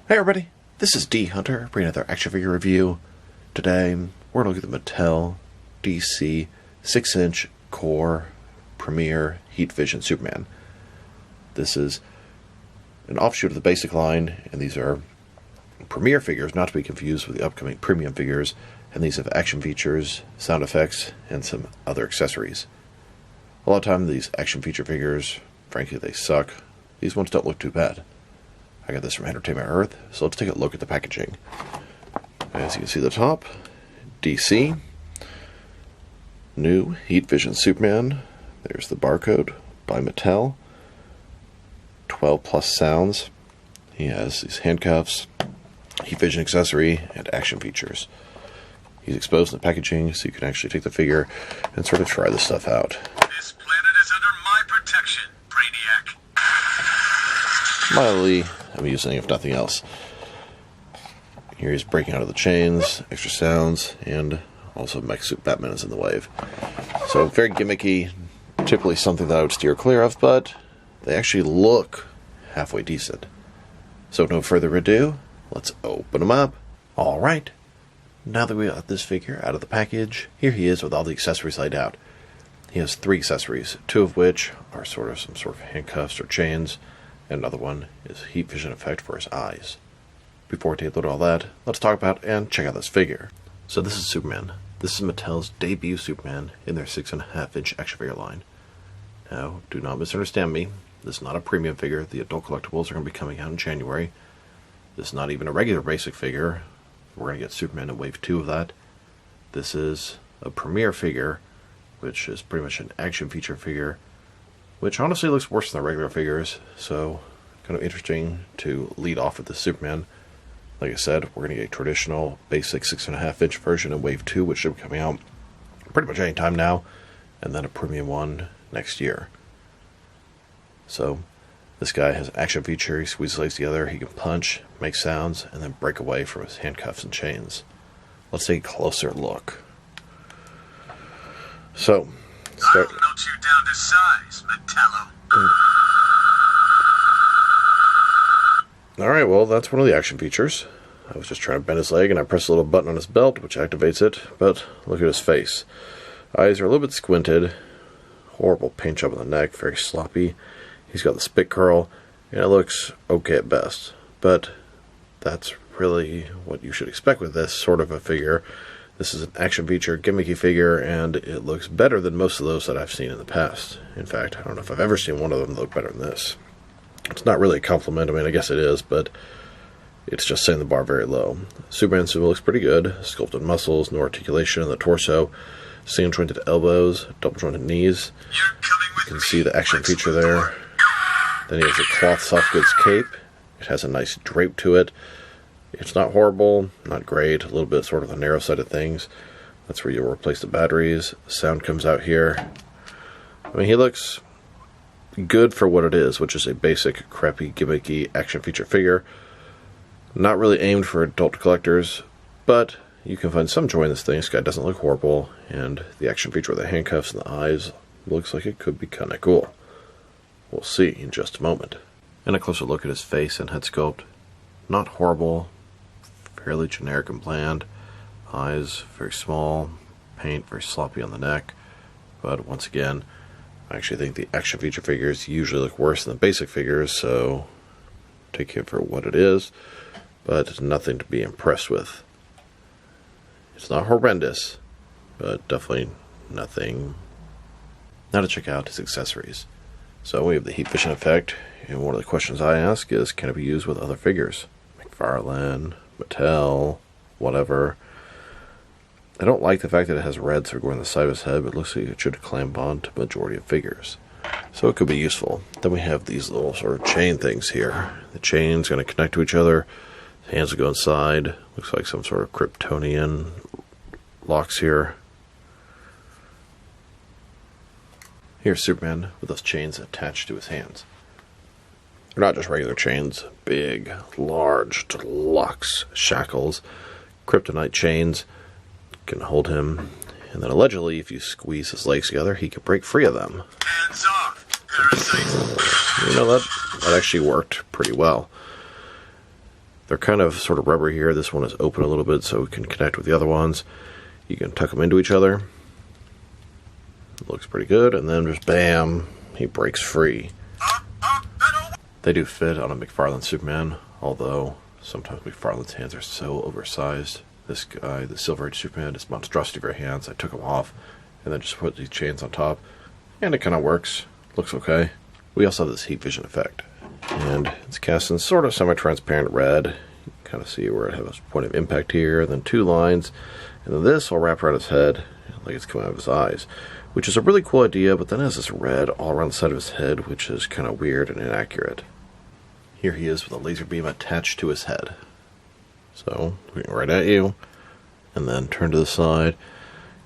Hey everybody, this is D Hunter bringing another action figure review. Today we're going to look at the Mattel DC 6-inch core Premier Heat Vision Superman. This is an offshoot of the basic line, and these are Premier figures, not to be confused with the upcoming premium figures, and these have action features, sound effects, and some other accessories. A lot of time these action feature figures, frankly, they suck. These ones don't look too bad. I got this from Entertainment Earth, so let's take a look at the packaging. As you can see at the top, DC, new Heat Vision Superman. There's the barcode by Mattel. 12 plus sounds. He has these handcuffs, Heat Vision accessory, and action features. He's exposed in the packaging, so you can actually take the figure and sort of try this stuff out. This planet is under my protection, Brainiac. Mildly amusing, if nothing else. Here he's breaking out of the chains, extra sounds, and also Mech Suit Batman is in the wave. So very gimmicky, typically something that I would steer clear of, but they actually look halfway decent. So no further ado, let's open them up. Alright, now that we got this figure out of the package, here he is with all the accessories laid out. He has 3 accessories, 2 of which are some sort of handcuffs or chains, and another one is heat vision effect for his eyes. Before we take a look at all that, let's talk about and check out this figure. So this is Superman. This is Mattel's debut Superman in their 6.5-inch action figure line. Now, do not misunderstand me. This is not a premium figure. The adult collectibles are going to be coming out in January. This is not even a regular basic figure. We're going to get Superman in Wave 2 of that. This is a premiere figure, which is pretty much an action feature figure, which honestly looks worse than the regular figures, so kind of interesting to lead off with the Superman. Like I said, we're going to get a traditional basic 6.5-inch version in Wave 2, which should be coming out pretty much any time now, and then a premium one next year. So this guy has an action feature. He squeezes legs together, he can punch, make sounds, and then break away from his handcuffs and chains. Let's take a closer look. So, I'll melt you down to size, Metallo. Alright, well, that's one of the action features. I was just trying to bend his leg, and I pressed a little button on his belt, which activates it, but look at his face. Eyes are a little bit squinted. Horrible paint job on the neck, very sloppy. He's got the spit curl, and it looks okay at best. But that's really what you should expect with this sort of a figure. This is an action feature, gimmicky figure, and it looks better than most of those that I've seen in the past. In fact, I don't know if I've ever seen one of them look better than this. It's not really a compliment. I mean, I guess it is, but it's just setting the bar very low. Superman suit looks pretty good. Sculpted muscles, no articulation in the torso, single jointed elbows, double jointed knees. You can see the action feature there. Then he has a cloth soft goods cape. It has a nice drape to it. It's not horrible, not great, a little bit sort of the narrow side of things. That's where you'll replace the batteries. Sound comes out here. I mean, he looks good for what it is, which is a basic, crappy, gimmicky action feature figure. Not really aimed for adult collectors, but you can find some joy in this thing. This guy doesn't look horrible, and the action feature with the handcuffs and the eyes looks like it could be kind of cool. We'll see in just a moment. And a closer look at his face and head sculpt. Not horrible, fairly generic and bland. Eyes very small, paint very sloppy on the neck. But once again, I actually think the action feature figures usually look worse than the basic figures, so take it for what it is, but it's nothing to be impressed with. It's not horrendous, but definitely nothing. Now to check out his accessories. So we have the heat vision effect, and one of the questions I ask is, can it be used with other figures? McFarlane, Mattel, whatever. I don't like the fact that it has red sort of going on the side of his head, but it looks like it should clamp on to the majority of figures. So it could be useful. Then we have these little sort of chain things here. The chain's going to connect to each other. The hands will go inside. Looks like some sort of Kryptonian locks here. Here's Superman with those chains attached to his hands. They're not just regular chains. Big, large locks, shackles, kryptonite chains. Can hold him, and then allegedly if you squeeze his legs together he can break free of them. Hands off, parasite. You know, that actually worked pretty well. They're kind of sort of rubber here. This one is open a little bit so we can connect with the other ones. You can tuck them into each other. Looks pretty good, and then just bam, he breaks free. They do fit on a McFarlane Superman, although sometimes McFarlane's hands are so oversized. This guy, the Silver Age Superman, this monstrosity of her hands, I took them off and then just put these chains on top, and it kind of works. Looks okay. We also have this heat vision effect, and it's cast in sort of semi-transparent red. You can kind of see where it has a point of impact here, then two lines, and then this will wrap around his head like it's coming out of his eyes, which is a really cool idea, but then it has this red all around the side of his head, which is kind of weird and inaccurate. Here he is with a laser beam attached to his head. So, looking right at you, and then turn to the side.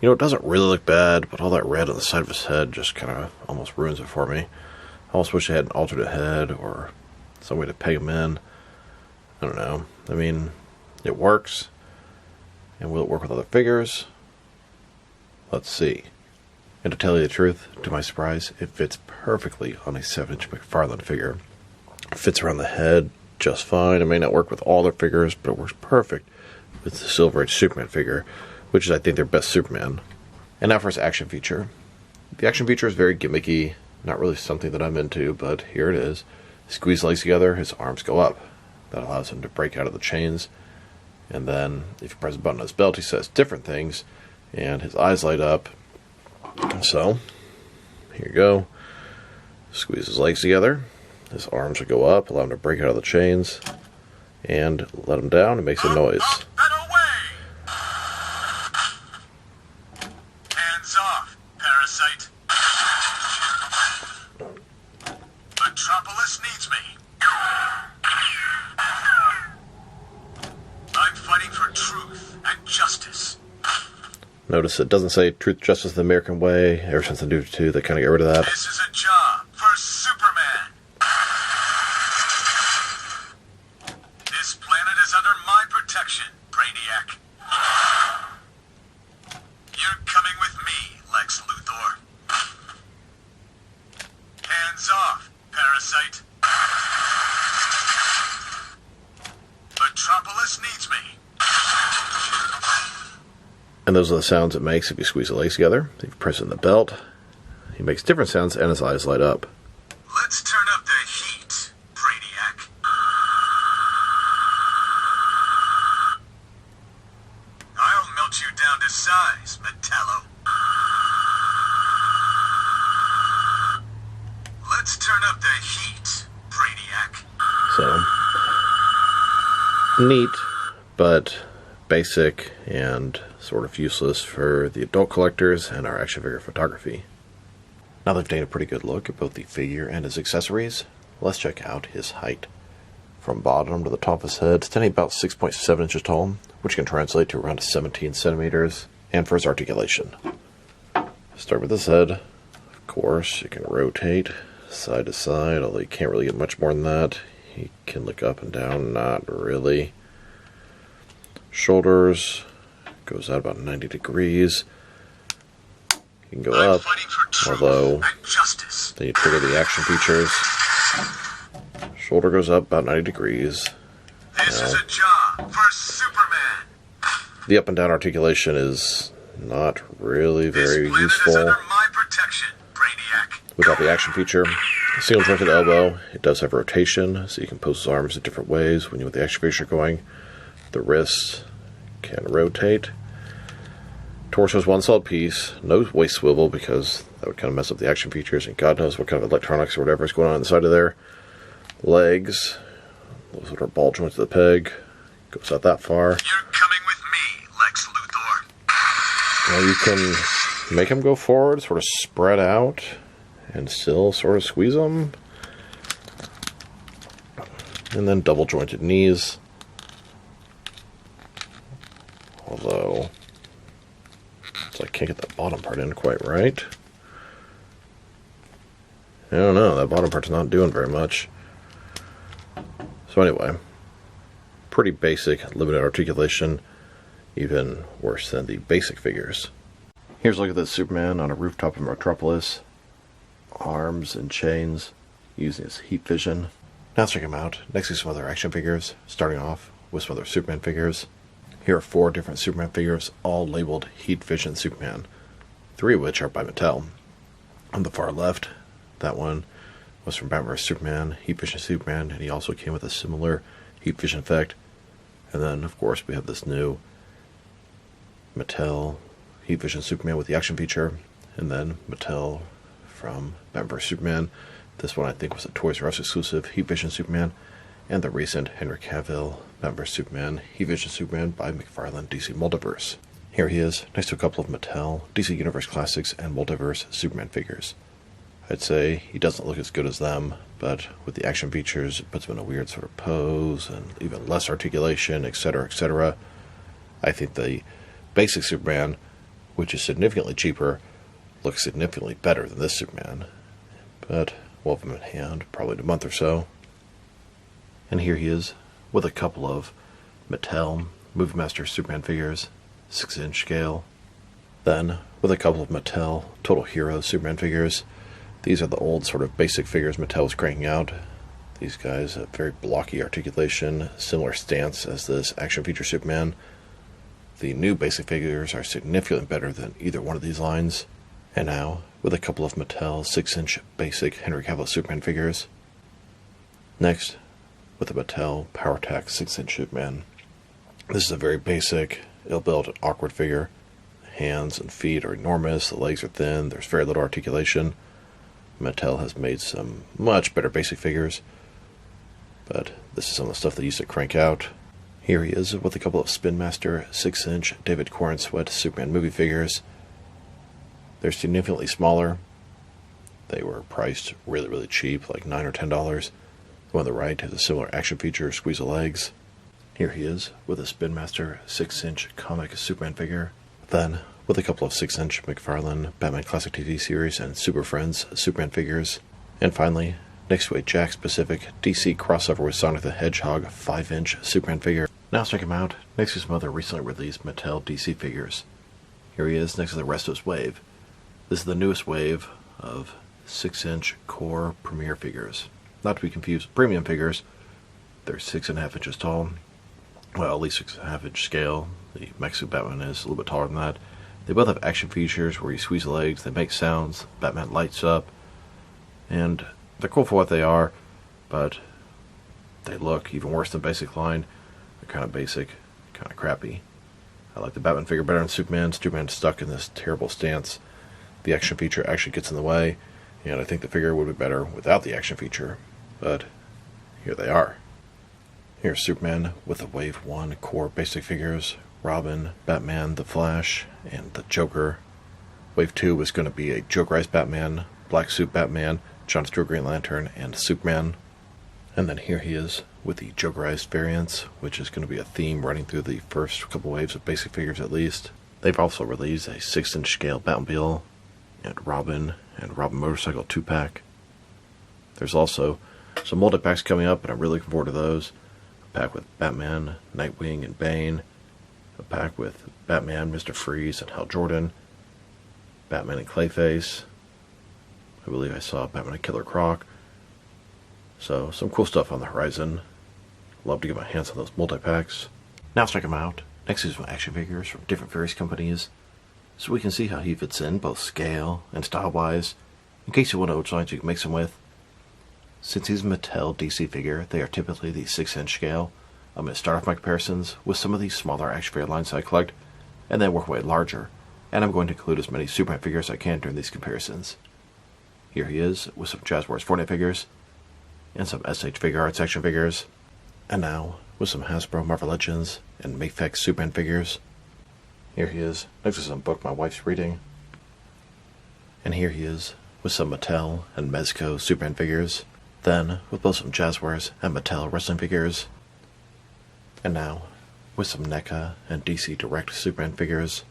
You know, it doesn't really look bad, but all that red on the side of his head just kind of almost ruins it for me. I almost wish I had an alternate head, or some way to peg him in. I don't know. I mean, it works. And will it work with other figures? Let's see. And to tell you the truth, to my surprise, it fits perfectly on a 7-inch McFarlane figure. It fits around the head just fine. It may not work with all their figures, but it works perfect with the Silver Age Superman figure, which is, I think, their best Superman. And now for his action feature. The action feature is very gimmicky, not really something that I'm into, but here it is. Squeeze legs together, his arms go up. That allows him to break out of the chains. And then, if you press a button on his belt, he says different things, and his eyes light up. So, here you go. Squeeze his legs together. His arms will go up, allow him to break out of the chains, and let him down. It makes a noise. Up and away! Hands off, parasite. Metropolis needs me. I'm fighting for truth and justice. Notice it doesn't say truth, justice, the American way. Ever since the new 2, they kind of get rid of that. This is a job for Superman. This planet is under my protection, Brainiac. You're coming with me, Lex Luthor. Hands off, parasite. Metropolis needs me. And those are the sounds it makes if you squeeze the legs together. If you press it in the belt, he makes different sounds and his eyes light up. Let's turn up the heat, Brainiac. I'll melt you down to size, Metallo. Let's turn up the heat, Brainiac. So, neat, but basic and sort of useless for the adult collectors and our action figure photography. Now that we've taken a pretty good look at both the figure and his accessories, let's check out his height. From bottom to the top of his head, standing about 6.7 inches tall, which can translate to around 17 centimeters, and for his articulation. Start with his head. Of course, you can rotate side to side, although you can't really get much more than that. He can look up and down, not really. Shoulders goes out about 90 degrees. You can go up, although then you trigger the action features. Shoulder goes up about 90 degrees. This is a job for Superman. The up and down articulation is not really very This planet useful. is under my protection, Brainiac. Without the action feature, single jointed elbow, it does have rotation, so you can pose his arms in different ways when you have the action feature going. The wrist can rotate. Torso is one solid piece, no waist swivel because that would kind of mess up the action features, and God knows what kind of electronics or whatever is going on inside of there. Legs, those are ball joints of the peg, goes out that far. You're coming with me, Lex Luthor. Now you can make them go forward, sort of spread out, and still sort of squeeze them. And then double jointed knees. Although, so I can't get that bottom part in quite right. I don't know, that bottom part's not doing very much. So anyway, pretty basic, limited articulation, even worse than the basic figures. Here's a look at this Superman on a rooftop in Metropolis. Arms and chains, using his heat vision. Now let's check them out. Next is some other action figures, starting off with some other Superman figures. Here are 4 different Superman figures, all labeled Heat Vision Superman, 3 of which are by Mattel. On the far left, that one was from Batman vs. Superman, Heat Vision Superman, and he also came with a similar heat vision effect. And then, of course, we have this new Mattel Heat Vision Superman with the action feature, and then Mattel from Batman vs. Superman. This one I think was a Toys R Us exclusive, Heat Vision Superman, and the recent Henry Cavill Batman vs. Superman, Heat Vision Superman by McFarlane DC Multiverse. Here he is, next to a couple of Mattel DC Universe Classics and Multiverse Superman figures. I'd say he doesn't look as good as them, but with the action features, it puts him in a weird sort of pose, and even less articulation, etc., etc. I think the basic Superman, which is significantly cheaper, looks significantly better than this Superman. But we'll have him in hand, probably in a month or so. And here he is, with a couple of Mattel Movie Master Superman figures, 6-inch scale. Then, with a couple of Mattel Total Hero Superman figures. These are the old sort of basic figures Mattel was cranking out. These guys have very blocky articulation, similar stance as this action feature Superman. The new basic figures are significantly better than either one of these lines. And now, with a couple of Mattel 6-inch basic Henry Cavill Superman figures. Next, with the Mattel Power Attack 6-inch Superman. This is a very basic, ill-built, and awkward figure. The hands and feet are enormous, the legs are thin, there's very little articulation. Mattel has made some much better basic figures, but this is some of the stuff they used to crank out. Here he is with a couple of Spin Master 6-inch David Corn Sweat Superman movie figures. They're significantly smaller. They were priced really, really cheap, like $9 or $10. The one on the right has a similar action feature, squeeze the legs. Here he is with a Spin Master 6-inch comic Superman figure. Then, with a couple of 6-inch McFarlane Batman Classic TV series and Super Friends Superman figures. And finally, next to a Jakks-specific DC crossover with Sonic the Hedgehog 5-inch Superman figure. Now let's check him out next to some other recently released Mattel DC figures. Here he is next to the rest of his wave. This is the newest wave of 6-inch core premiere figures. Not to be confused with premium figures. They're 6.5 inches tall. Well, at least 6.5 inch scale. The Mexican Batman is a little bit taller than that. They both have action features where you squeeze the legs, they make sounds, Batman lights up, and they're cool for what they are, but they look even worse than basic line. They're kind of basic, kind of crappy. I like the Batman figure better than Superman. Superman's stuck in this terrible stance. The action feature actually gets in the way, and I think the figure would be better without the action feature, but here they are. Here's Superman with the Wave 1 core basic figures, Robin, Batman, The Flash, and the Joker. Wave 2 was going to be a Jokerized Batman, Black Suit Batman, Jon Stewart Green Lantern, and Superman. And then here he is with the Jokerized variants, which is going to be a theme running through the first couple waves of basic figures at least. They've also released a 6-inch scale Batmobile, and Robin Motorcycle 2-pack. There's also some multi-packs coming up, and I'm really looking forward to those. A pack with Batman, Nightwing, and Bane. A pack with Batman, Mr. Freeze, and Hal Jordan. Batman and Clayface. I believe I saw Batman and Killer Croc. So, some cool stuff on the horizon. Love to get my hands on those multi-packs. Now let's check them out. Next is some action figures from different various companies, so we can see how he fits in, both scale and style-wise, in case you want to know which lines you can mix him with. Since he's a Mattel DC figure, they are typically the 6-inch scale. I'm going to start off my comparisons with some of these smaller action figure lines I collect, and then work my way larger, and I'm going to include as many Superman figures as I can during these comparisons. Here he is with some Jazz Wars Fortnite figures, and some SH Figure Arts action figures, and now with some Hasbro Marvel Legends and Mafex Superman figures. Here he is next to some book my wife's reading, and here he is with some Mattel and Mezco Superman figures, then with both some Jazzwares and Mattel wrestling figures, and now with some NECA and DC Direct Superman figures,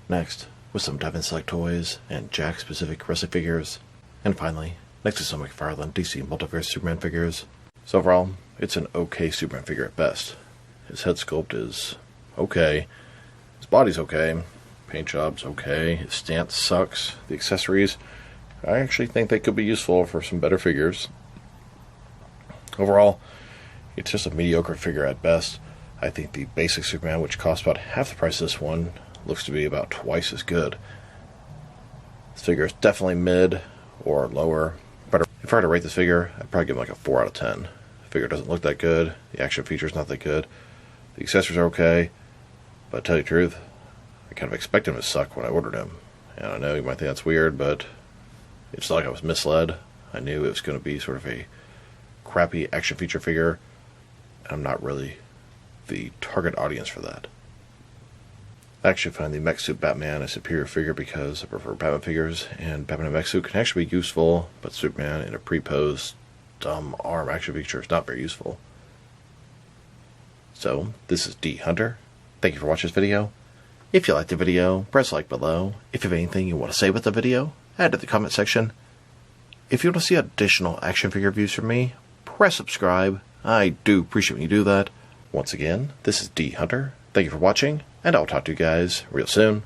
next with some Diamond Select Toys and Jakks-specific wrestling figures, and finally next to some McFarlane DC Multiverse Superman figures. So overall, it's an okay Superman figure at best. His head sculpt is okay, his body's okay, paint job's okay, his stance sucks, the accessories, I actually think they could be useful for some better figures. Overall, it's just a mediocre figure at best. I think the basic Superman, which costs about half the price of this one, looks to be about twice as good. This figure is definitely mid or lower. But if I were to rate this figure, I'd probably give him like a 4 out of 10. The figure doesn't look that good. The action feature's not that good. The accessories are okay. But to tell you the truth, I kind of expected him to suck when I ordered him. And I know you might think that's weird, but it's not like I was misled. I knew it was going to be sort of a crappy action feature figure. And I'm not really the target audience for that. I actually find the mech suit Batman a superior figure because I prefer Batman figures, and Batman in a mech suit can actually be useful, but Superman in a pre-posed, dumb arm action feature is not very useful. So, this is D Hunter. Thank you for watching this video. If you liked the video, press like below. If you have anything you want to say about the video, add to the comment section. If you want to see additional action figure reviews from me, press subscribe. I do appreciate when you do that. Once again, this is D Hunter. Thank you for watching, and I'll talk to you guys real soon.